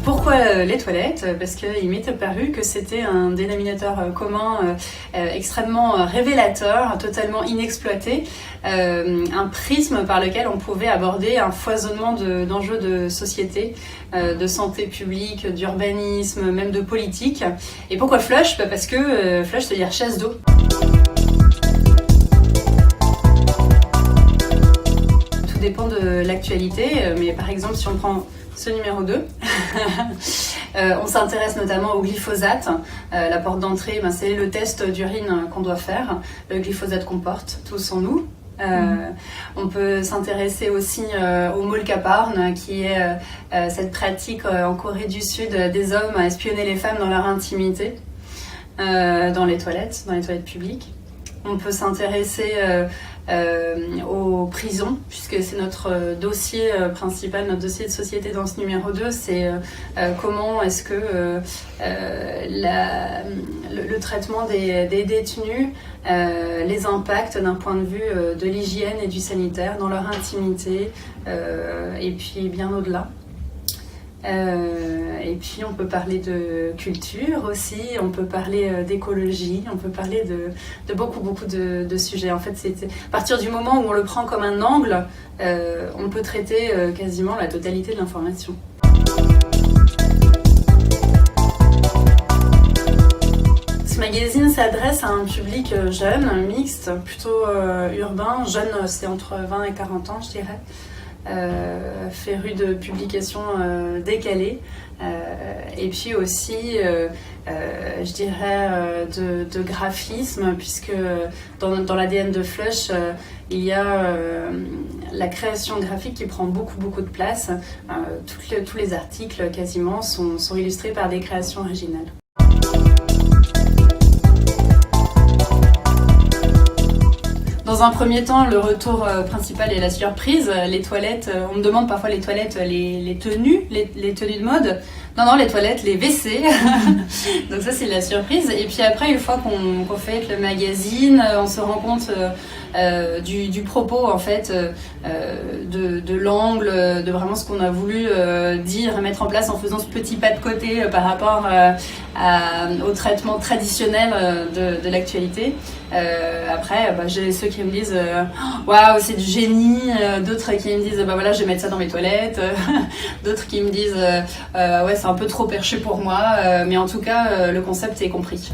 Pourquoi les toilettes? Parce qu'il m'est apparu que c'était un dénominateur commun extrêmement révélateur, totalement inexploité, un prisme par lequel on pouvait aborder un foisonnement d'enjeux de société, de santé publique, d'urbanisme, même de politique. Et pourquoi flush? Parce que flush, c'est-à-dire chasse d'eau. Tout dépend de l'actualité, mais par exemple si on prend ce numéro 2, on s'intéresse notamment au glyphosate. La porte d'entrée, c'est le test d'urine qu'on doit faire. Le glyphosate qu'on porte tous en nous. On peut s'intéresser aussi au molcaparn, qui est cette pratique en Corée du Sud des hommes à espionner les femmes dans leur intimité, dans les toilettes publiques. On peut s'intéresser aux prisons, puisque c'est notre dossier principal, notre dossier de société dans ce numéro 2, c'est comment est-ce que le traitement des détenus les impacte d'un point de vue de l'hygiène et du sanitaire, dans leur intimité, et puis bien au-delà. Et puis on peut parler de culture aussi, on peut parler d'écologie, on peut parler de beaucoup de sujets. En fait, c'est à partir du moment où on le prend comme un angle, on peut traiter quasiment la totalité de l'information. Ce magazine s'adresse à un public jeune, mixte, plutôt urbain. Jeune, c'est entre 20 et 40 ans, je dirais. Féru de publications décalées, et puis aussi je dirais de graphisme, puisque dans l'ADN de Flush il y a la création graphique qui prend beaucoup de place. Tous les articles quasiment sont illustrés par des créations originales. Dans un premier temps, le retour principal est la surprise. Les toilettes, on me demande parfois les toilettes, les tenues de mode. Non, les toilettes, les WC. Donc ça, c'est la surprise. Et puis après, une fois qu'on fait le magazine, on se rend compte du propos, en fait, de l'angle, de vraiment ce qu'on a voulu dire, mettre en place en faisant ce petit pas de côté par rapport au traitement traditionnel de l'actualité. Après, j'ai ceux qui me disent waouh, c'est du génie, d'autres qui me disent voilà, je vais mettre ça dans mes toilettes, d'autres qui me disent ouais, c'est un peu trop perché pour moi, mais en tout cas le concept est compris.